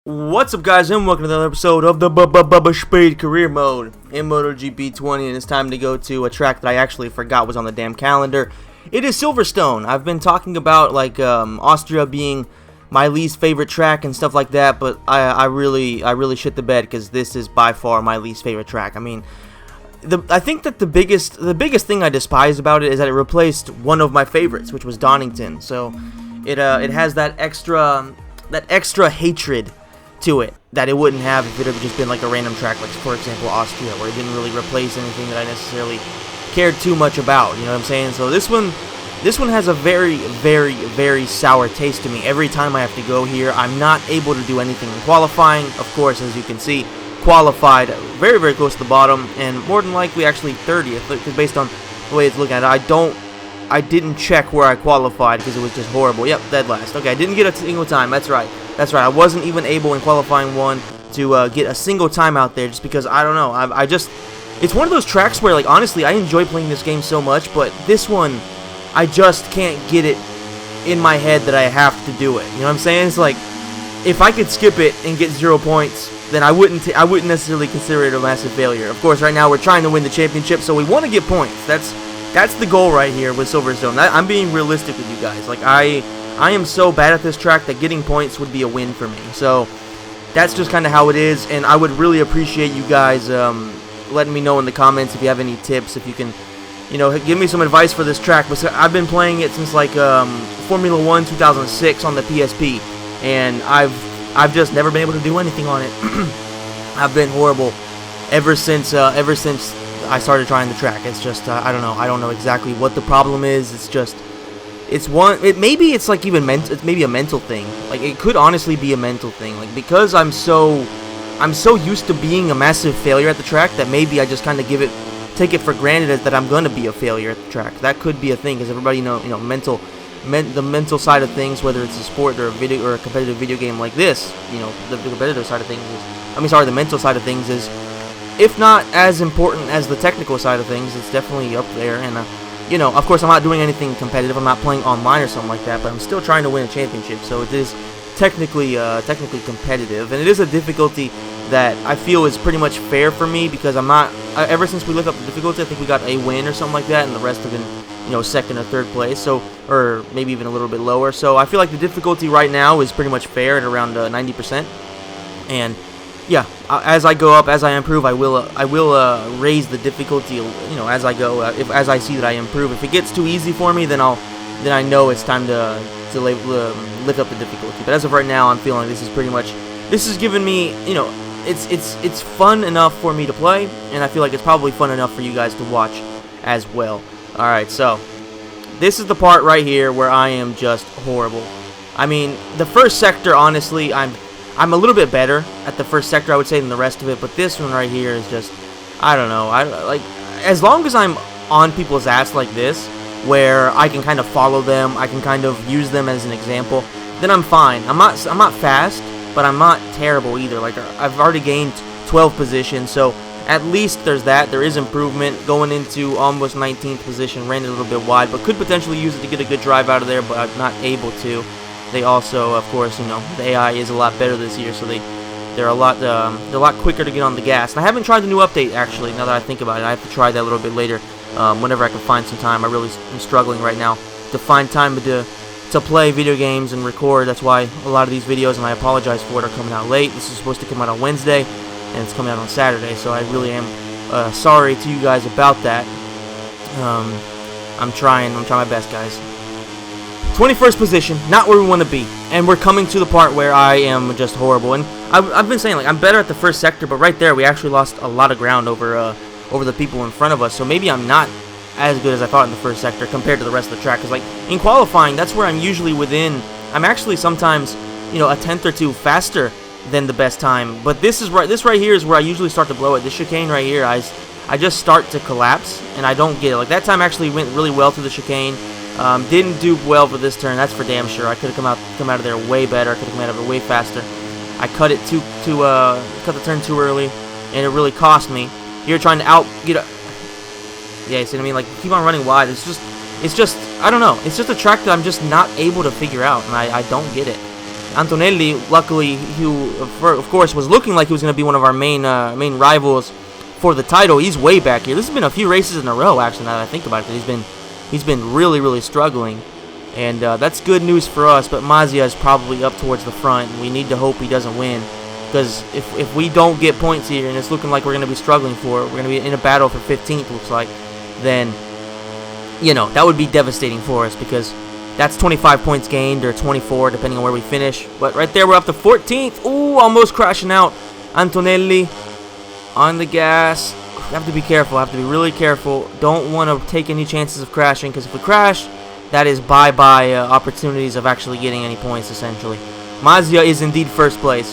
What's up, guys, and welcome to another episode of the Bubba Speed Career Mode in MotoGP 20, and it's time to go to a track that I actually forgot was on the damn calendar. It is Silverstone. I've been talking about, like, Austria being my least favorite track and stuff like that, but I really shit the bed, because this is by far my least favorite track. I mean, I think that the biggest thing I despise about it is that it replaced one of my favorites, which was Donington. So it has that extra hatred to it that it wouldn't have if it had just been like a random track, like for example Austria, where it didn't really replace anything that I necessarily cared too much about. You know what I'm saying? So this one has a very sour taste to me. Every time I have to go here, I'm not able to do anything in qualifying. Of course, as you can see, qualified very close to the bottom, and more than likely actually 30th, because based on the way it's looking at it, I didn't check where I qualified because it was just horrible. Yep, dead last. Okay, I didn't get a single time. That's right. I wasn't even able in qualifying one to get a single time out there, just because, I don't know. It's one of those tracks where, like, honestly, I enjoy playing this game so much, but this one, I just can't get it in my head that I have to do it. You know what I'm saying? It's like, if I could skip it and get 0 points, then I wouldn't necessarily consider it a massive failure. Of course, right now we're trying to win the championship, so we want to get points. That's the goal right here with Silverstone. I'm being realistic with you guys. Like, I am so bad at this track that getting points would be a win for me. So that's just kind of how it is, and I would really appreciate you guys letting me know in the comments if you have any tips, if you can, you know, give me some advice for this track. Because I've been playing it since like Formula 1 2006 on the PSP, and I've just never been able to do anything on it. I've been horrible ever since I started trying the track. It's just I don't know exactly what the problem is. Maybe it's like even it's maybe a mental thing. Like, it could honestly be a mental thing. Like, because I'm so used to being a massive failure at the track that maybe I just kind of take it for granted that I'm gonna be a failure at the track. That could be a thing, because everybody the mental side of things, whether it's a sport or a competitive video game like this, you know, the competitive side of things the mental side of things is, if not as important as the technical side of things, it's definitely up there. And you know, of course, I'm not doing anything competitive. I'm not playing online or something like that, but I'm still trying to win a championship. So it is technically competitive, and it is a difficulty that I feel is pretty much fair for me, because I'm not. Ever since we looked up the difficulty, I think we got a win or something like that, and the rest have been, you know, second or third place. So, or maybe even a little bit lower. So I feel like the difficulty right now is pretty much fair at around 90%. And yeah, as I go up, as I improve, I will raise the difficulty, you know, as I go. As I see that I improve, if it gets too easy for me, then I know it's time to lift up the difficulty. But as of right now, I'm feeling this is giving me, you know, it's fun enough for me to play, and I feel like it's probably fun enough for you guys to watch as well. All right, so this is the part right here where I am just horrible. I mean, the first sector, honestly, I'm a little bit better at the first sector, I would say, than the rest of it, but this one right here is just, I don't know. Like, as long as I'm on people's ass like this, where I can kind of follow them, I can kind of use them as an example, then I'm fine. I'm not fast, but I'm not terrible either. Like, I've already gained 12 positions, so at least there's that. There is improvement. Going into almost 19th position, ran it a little bit wide, but could potentially use it to get a good drive out of there, but I'm not able to. They also, of course, you know, the AI is a lot better this year, so they're a lot quicker to get on the gas. And I haven't tried the new update, actually. Now that I think about it, I have to try that a little bit later, whenever I can find some time. I really am struggling right now to find time to play video games and record. That's why a lot of these videos, and I apologize for it, are coming out late. This is supposed to come out on Wednesday, and it's coming out on Saturday. So I really am sorry to you guys about that. I'm trying my best, guys. 21st position, not where we want to be, and we're coming to the part where I am just horrible. And I've been saying, like, I'm better at the first sector, but right there we actually lost a lot of ground over the people in front of us. So maybe I'm not as good as I thought in the first sector compared to the rest of the track. Because, like, in qualifying, that's where I'm usually within. I'm actually sometimes, you know, a tenth or two faster than the best time. But this right here is where I usually start to blow it. This chicane right here, I just start to collapse, and I don't get it. Like, that time actually went really well through the chicane. Didn't do well for this turn, that's for damn sure. I could have come out of there way better. I could have come out of it way faster. I cut it cut the turn too early, and it really cost me. Here trying to yeah, you see what I mean? Like, keep on running wide. It's just, I don't know. It's just a track that I'm just not able to figure out, and I don't get it. Antonelli, luckily, who of course was looking like he was going to be one of our main rivals for the title, he's way back here. This has been a few races in a row, actually, now that I think about it. He's been really struggling, and that's good news for us. But Mazia is probably up towards the front, and we need to hope he doesn't win, because if we don't get points here, and it's looking like we're going to be struggling for it, we're going to be in a battle for 15th, looks like, then, you know, that would be devastating for us, because that's 25 points gained, or 24, depending on where we finish. But right there, we're up to 14th. Ooh, almost crashing out. Antonelli on the gas. Have to be careful. Have to be really careful. Don't want to take any chances of crashing, because if we crash, that is bye-bye opportunities of actually getting any points, essentially. Mazia is indeed first place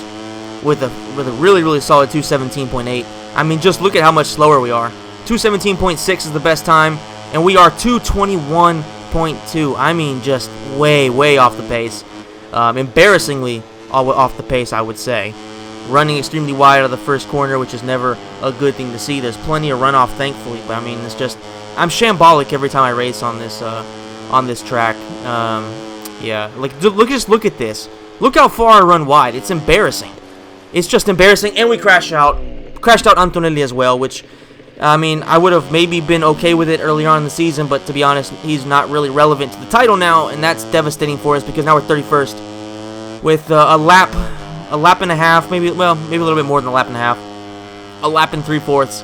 with a really solid 217.8. I mean, just look at how much slower we are. 217.6 is the best time, and we are 221.2. I mean, just way off the pace. Embarrassingly off the pace, I would say. Running extremely wide out of the first corner, which is never a good thing to see. There's plenty of runoff, thankfully, but I mean, it's just, I'm shambolic every time I race on this track. Yeah, like, just look at this. Look how far I run wide. It's embarrassing. It's just embarrassing, and we crashed out Antonelli as well, which, I mean, I would have maybe been okay with it earlier on in the season, but to be honest, he's not really relevant to the title now, and that's devastating for us, because now we're 31st with a lap and a half, maybe a little bit more than a lap and a half, a lap and 3/4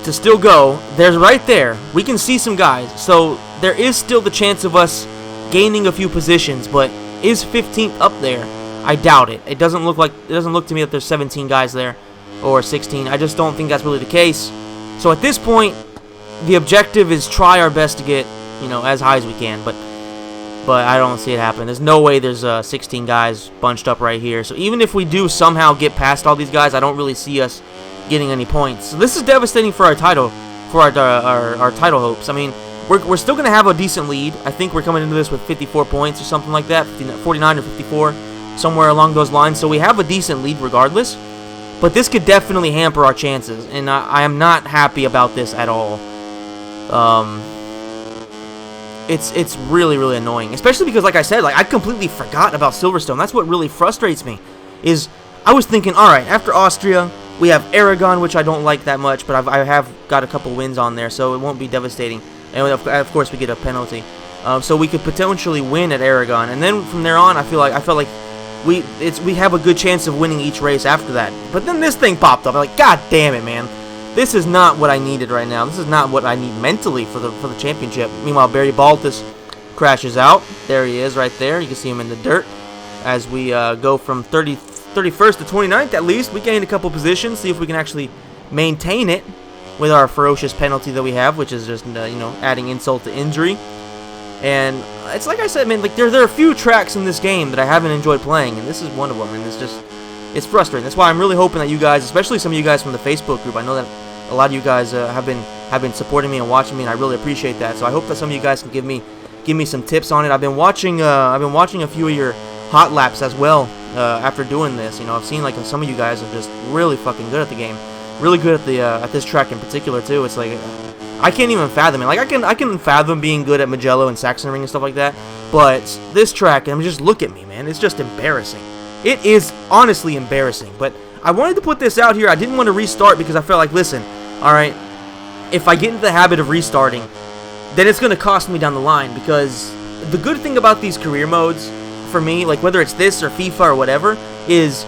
to still go. There's right there, we can see some guys, so there is still the chance of us gaining a few positions, but is 15th up there? I doubt it. It doesn't look to me that there's 17 guys there, or 16. I just don't think that's really the case. So at this point, the objective is try our best to get, you know, as high as we can, but I don't see it happen. There's no way there's 16 guys bunched up right here. So even if we do somehow get past all these guys, I don't really see us getting any points. So this is devastating for our title, for our title hopes. I mean, we're still going to have a decent lead. I think we're coming into this with 54 points or something like that, 49 or 54, somewhere along those lines. So we have a decent lead regardless. But this could definitely hamper our chances, and I am not happy about this at all. It's really annoying, especially because, like I said, like, I completely forgot about Silverstone. That's what really frustrates me. Is I was thinking, all right, after Austria, we have Aragon, which I don't like that much, but I have got a couple wins on there, so it won't be devastating. And of course, we get a penalty, so we could potentially win at Aragon, and then from there on, I felt like we have a good chance of winning each race after that. But then this thing popped up. I'm like, God damn it, man. This is not what I needed right now. This is not what I need mentally for the championship. Meanwhile, Barry Baltus crashes out. There he is right there. You can see him in the dirt. As we go from 31st to 29th, at least, we gained a couple positions. See if we can actually maintain it with our ferocious penalty that we have, which is just, you know, adding insult to injury. And it's like I said, man, like there are a few tracks in this game that I haven't enjoyed playing, and this is one of them, and it's frustrating. That's why I'm really hoping that you guys, especially some of you guys from the Facebook group, I know that a lot of you guys have been supporting me and watching me, and I really appreciate that. So I hope that some of you guys can give me some tips on it. I've been watching a few of your hot laps as well after doing this. You know, I've seen like some of you guys are just really fucking good at the game, really good at this track in particular too. It's like I can't even fathom it. Like I can fathom being good at Mugello and Sachsenring and stuff like that, but this track, I mean, just look at me, man. It's just embarrassing. It is honestly embarrassing. But I wanted to put this out here. I didn't want to restart because I felt like, listen, all right, if I get into the habit of restarting, then it's going to cost me down the line. Because the good thing about these career modes, for me, like whether it's this or FIFA or whatever, is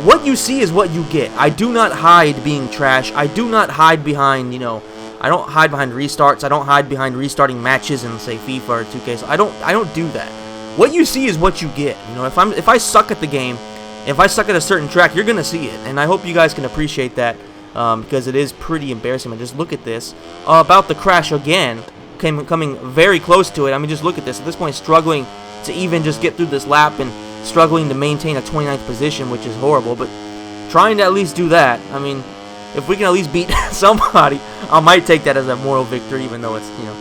what you see is what you get. I do not hide being trash. I do not hide behind, you know, I don't hide behind restarts. I don't hide behind restarting matches in, say, FIFA or 2K. So I don't do that. What you see is what you get. You know, if I suck at the game, if I suck at a certain track, you're gonna see it. And I hope you guys can appreciate that because it is pretty embarrassing. Just look at this. About the crash again, coming very close to it. I mean, just look at this. At this point, struggling to even just get through this lap and struggling to maintain a 29th position, which is horrible. But trying to at least do that. I mean, if we can at least beat somebody, I might take that as a moral victory, even though it's, you know,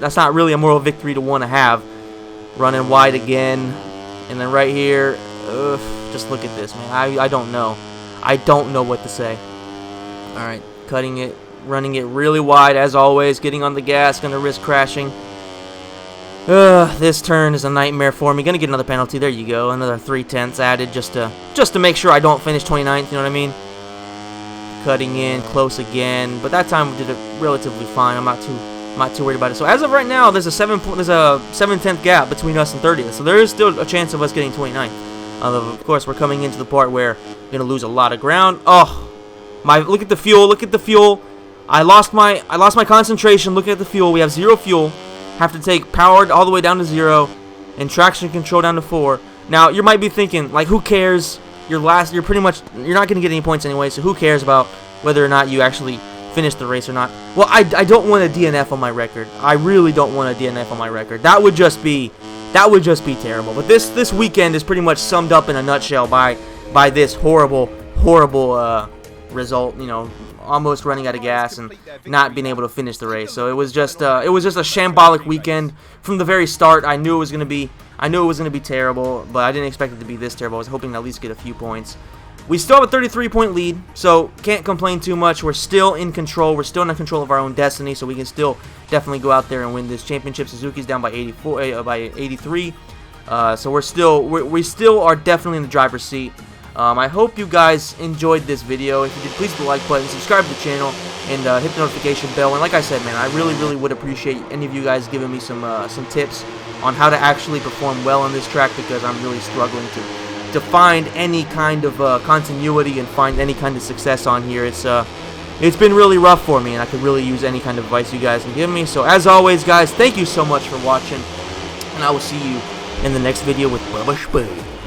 that's not really a moral victory to want to have. Running wide again, and then right here, just look at this, man. I don't know. I don't know what to say. All right, cutting it, running it really wide as always, getting on the gas, gonna risk crashing. This turn is a nightmare for me. Gonna get another penalty. There you go. Another 3/10 added just to make sure I don't finish 29th. You know what I mean? Cutting in close again, but that time we did it relatively fine. I'm not too worried about it. So as of right now, there's a 7/10 gap between us and 30th. So there is still a chance of us getting 29th. Of course, we're coming into the part where we're gonna lose a lot of ground. Oh, look at the fuel. Look at the fuel. I lost my concentration. Look at the fuel. We have 0 fuel. Have to take powered all the way down to 0 and traction control down to 4. Now you might be thinking, like, who cares? You're not going to get any points anyway, so who cares about whether or not you actually finish the race or not? Well, I don't want a DNF on my record. I really don't want a DNF on my record. That would just be terrible. But this weekend is pretty much summed up in a nutshell by this horrible result. You know, almost running out of gas and not being able to finish the race. So it was just a shambolic weekend from the very start. I knew it was going to be terrible, but I didn't expect it to be this terrible. I was hoping to at least get a few points. We still have a 33-point lead, so can't complain too much. We're still in control. We're still in control of our own destiny, so we can still definitely go out there and win this championship. Suzuki's down by 83. So we still are definitely in the driver's seat. I hope you guys enjoyed this video. If you did, please hit the like button, subscribe to the channel, and hit the notification bell. And like I said, man, I really would appreciate any of you guys giving me some tips on how to actually perform well on this track, because I'm really struggling to find any kind of continuity and find any kind of success on here. It's been really rough for me, and I could really use any kind of advice you guys can give me. So as always, guys, thank you so much for watching, and I will see you in the next video with Bubba.